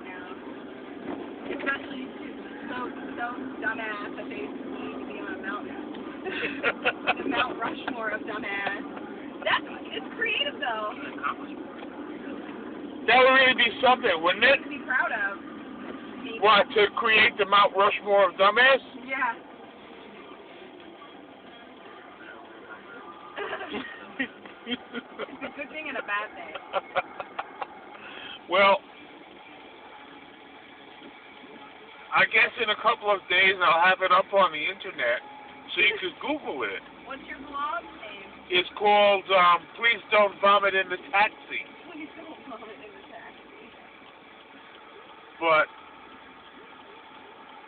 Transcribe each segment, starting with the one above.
now. Especially so dumbass that they need to be on a mountain. The Mount Rushmore of dumbass. It's creative though. That would really be something, wouldn't it? To be proud of. Maybe. What, to create the Mount Rushmore of dumbass? Yeah. It's a good thing and a bad thing. Well, I guess in a couple of days I'll have it up on the internet so you can Google it. What's your blog name? It's called Please Don't Vomit in the Taxi. Please don't vomit in the taxi. But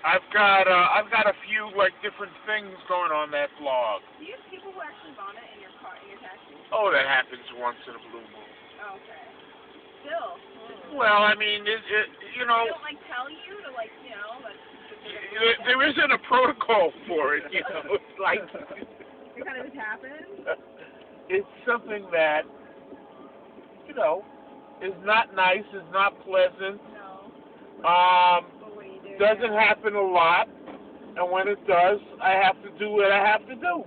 I've got a few like different things going on that blog. Do you have people who actually vomit in your car, in your taxi? Oh, that happens once in a blue moon. Oh, okay. Still. Well, I mean, you know. They don't like tell you to like, you know, like. There isn't a protocol for it, you know. It's like. It kind of just happens. It's something that, you know, is not nice, is not pleasant. No. But what do you do? Doesn't happen a lot, and when it does, I have to do what I have to do.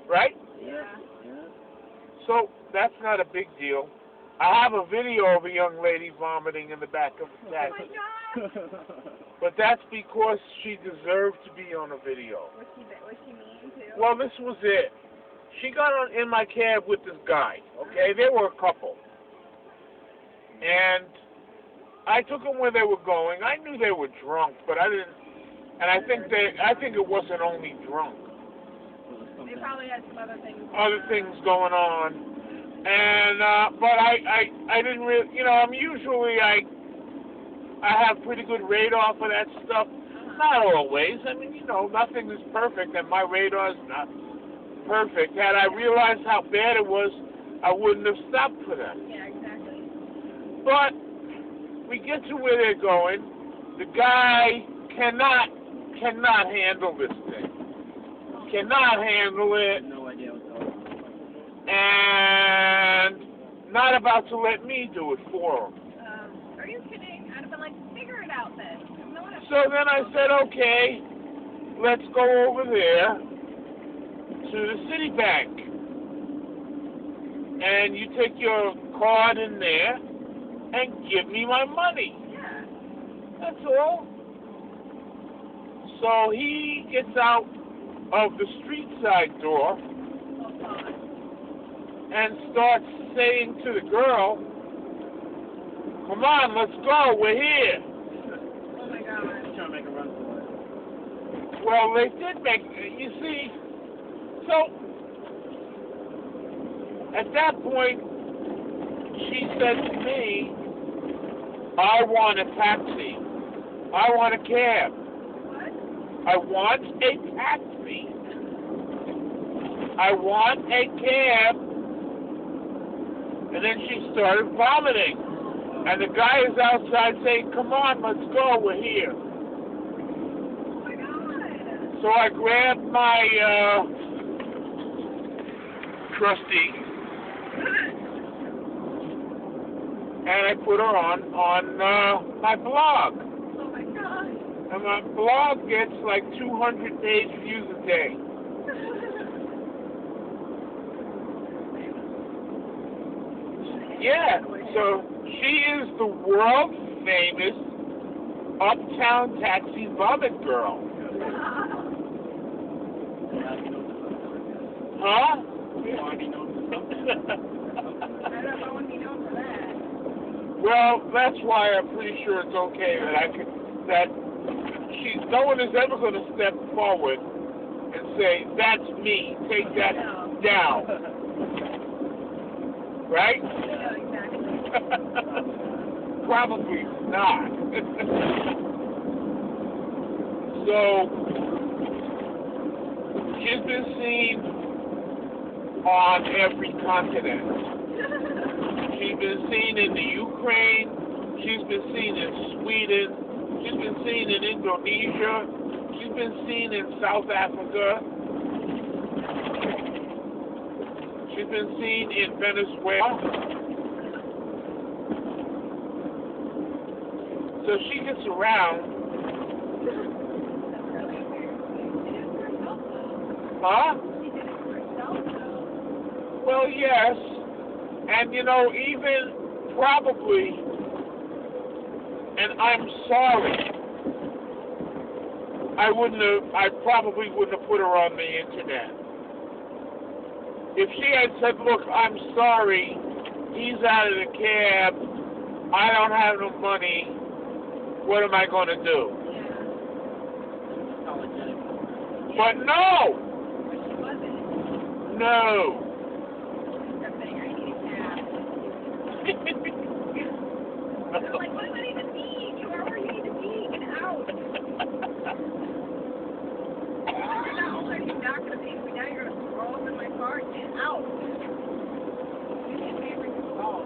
Right? Yeah. So that's not a big deal. I have a video of a young lady vomiting in the back of a taxi. Oh my God. But that's because she deserved to be on a video. Was she mean too? Well, this was it. She got on in my cab with this guy. Okay, they were a couple, and I took them where they were going. I knew they were drunk, but I didn't. And I think it wasn't only drunk. They probably had some other things. Other things going on, and but I didn't really. You know, I'm usually I have pretty good radar for that stuff. Not always. I mean, you know, nothing is perfect, and my radar's not perfect. Had I realized how bad it was, I wouldn't have stopped for them. Yeah, exactly. But we get to where they're going. The guy cannot handle this thing. Cannot handle it. No idea what's going on. And not about to let me do it for him. Are you kidding? I'd have been like, figure it out then. No one So then I said, okay, let's go over there to the Citibank. And you take your card in there and give me my money. Yeah. That's all. So he gets out of the street side door and starts saying to the girl, come on, let's go, we're here. Oh my God. Trying to make a run for it. Well, they did make, you see, so at that point, she said to me, I want a taxi. I want a cab. What? I want a taxi. I want a cab. And then she started vomiting. And the guy is outside saying, come on, let's go, we're here. Oh my God. So I grabbed my trusty and I put her on my blog. Oh my God. And my blog gets like 200 page views a day. Yeah, so she is the world famous uptown taxi vomit girl. Huh? I wouldn't be known for that. Well, that's why I'm pretty sure it's okay that no one is ever going to step forward and say, that's me, take that down. Right? Yeah, exactly. Probably not. So, she's been seen on every continent. She's been seen in the Ukraine. She's been seen in Sweden. She's been seen in Indonesia. She's been seen in South Africa. She's been seen in Venezuela. So she gets around. That's really weird. She did it for herself, though. Huh? She did it for herself, though. Well, yes. And, you know, even probably, and I'm sorry, I probably wouldn't have put her on the internet. If she had said, look, I'm sorry, he's out of the cab, I don't have no money, what am I going to do? Yeah. Apologetic. But no! But she wasn't. No! She kept saying, I need a cab. They're like, what do I need to be? You are where you need to be. Get out. You're not already not going to pay me. Now you're going to roll up in my car. Get out. You need to pay for your call.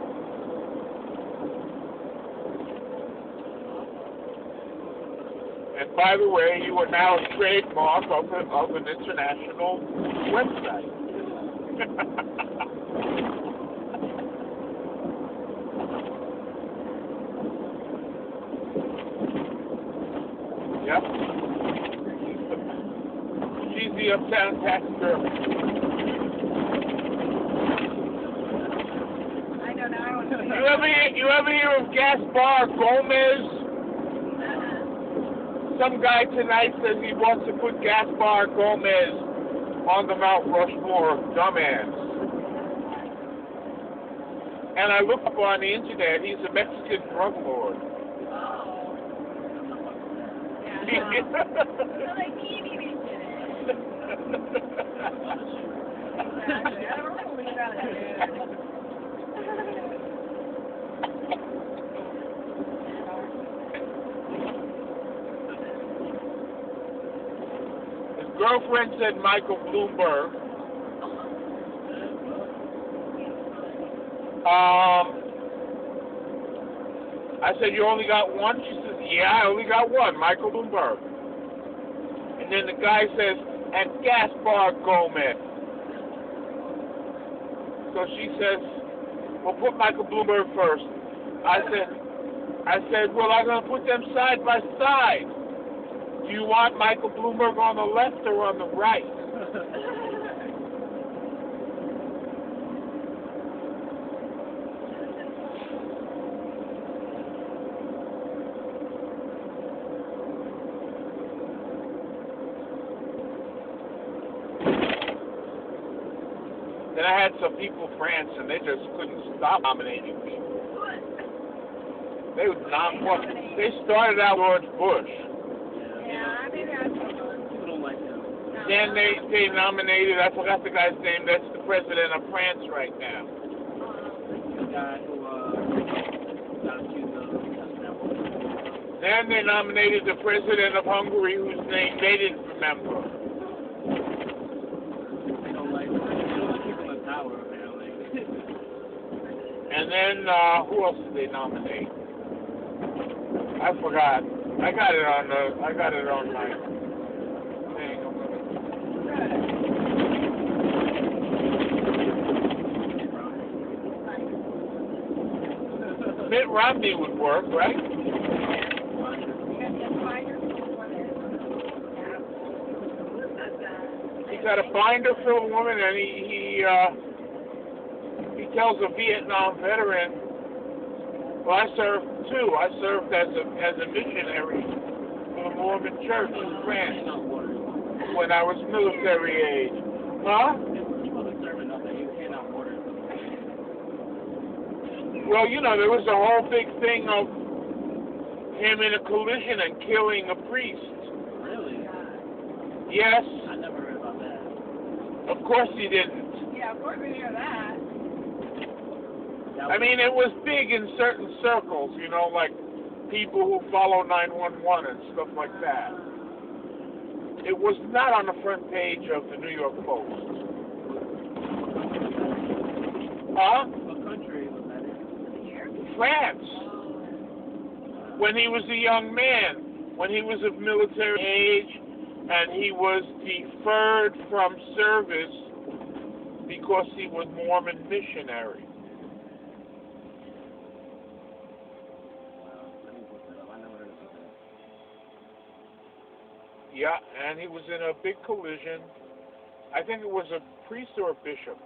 And by the way, you are now a trademark of an international website. Yep. She's the uptown tax girl. I don't know. I don't know. You ever hear of Gaspar Gomez? Some guy tonight says he wants to put Gaspar Gomez on the Mount Rushmore of dumbass. And I looked up on the internet, he's a Mexican drug lord. Oh. Yeah, no. So like me, maybe did it. Exactly. I don't really believe that. His girlfriend said Michael Bloomberg. I said, you only got one? She says, yeah, I only got one, Michael Bloomberg. And then the guy says, and Gaspar Gomez. So she says, well, put Michael Bloomberg first. I said, well, I'm going to put them side by side. Do you want Michael Bloomberg on the left or on the right? Then I had some people in France, and they just couldn't stop nominating people. They would They started out George Bush. Yeah, maybe I People don't like him. Then they nominated, I forgot the guy's name, that's the president of France right now. The guy who got accused of assassination. Then they nominated the president of Hungary, whose name they didn't remember. They don't like people in power, apparently. And then, who else did they nominate? I forgot. I got it on my thing. Mitt Romney would work, right? He got a binder for a woman, and he tells a Vietnam veteran, well, I served too. I served as a missionary for the Mormon Church in France when I was military age. Huh? He wasn't serving nothing. He was handing out orders. Well, you know, there was a whole big thing of him in a collision and killing a priest. Really? Yes. I never heard about that. Of course he didn't. Yeah, of course we hear that. I mean, it was big in certain circles, you know, like people who follow 911 and stuff like that. It was not on the front page of the New York Post. Huh? What country was that in? Here? France. When he was a young man, when he was of military age, and he was deferred from service because he was Mormon missionary. Let me look that up. I never Yeah, and he was in a big collision. I think it was a priest or a bishop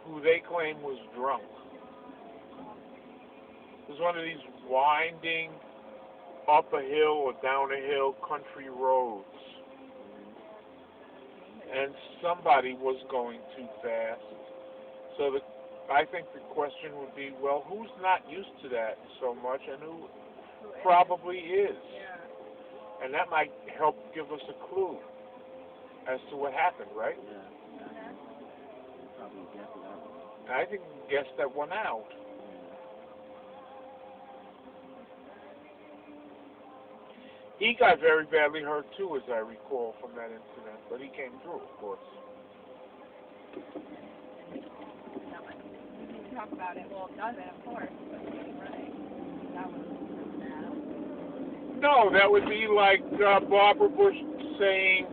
who they claim was drunk. It was one of these winding up a hill or down a hill country roads. And somebody was going too fast. So I think the question would be, well, who's not used to that so much and who probably is? Yeah. And that might help give us a clue as to what happened, right? Yeah. Probably guess that one. I think we guessed that one out. He got very badly hurt too, as I recall from that incident, but he came through, of course. We can talk about it. Well, it doesn't, of course, but right. That was bad. No, that would be like Barbara Bush saying,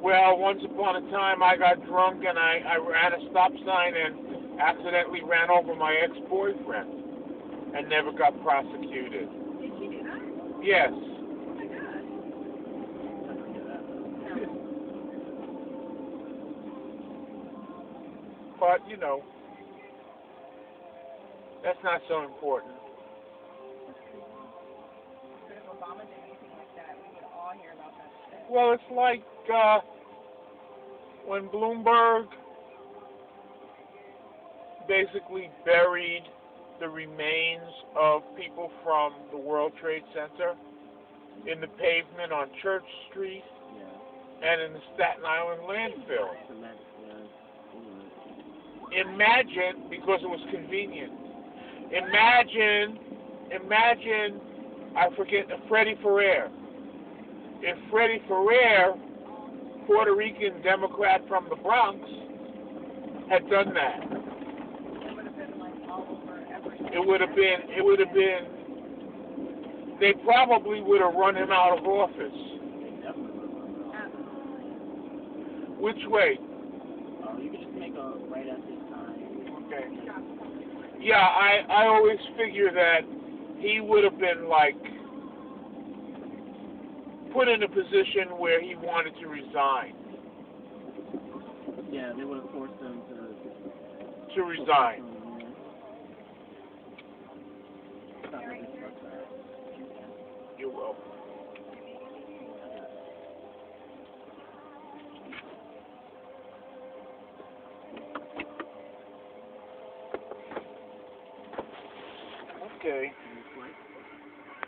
well, once upon a time I got drunk and I ran a stop sign and accidentally ran over my ex-boyfriend and never got prosecuted. Did she do that? Yes. Oh my God. Never hear that. No. But, you know, that's not so important. But if Obama did anything like that, we would all hear about that shit. Well, it's like when Bloomberg basically buried the remains of people from the World Trade Center in the pavement on Church Street Yeah. and in the Staten Island landfill. Cement, Imagine, because it was convenient, imagine, I forget, Freddie Ferrer. If Freddie Ferrer, Puerto Rican Democrat from the Bronx, had done that, It would have been like all over everything. it would have been, they probably would have run him out of office. Which way? You could just make a right at this time. Okay. Yeah, I always figure that he would have been like put in a position where he wanted to resign. Yeah, they would have forced him To resign. You're welcome. Okay.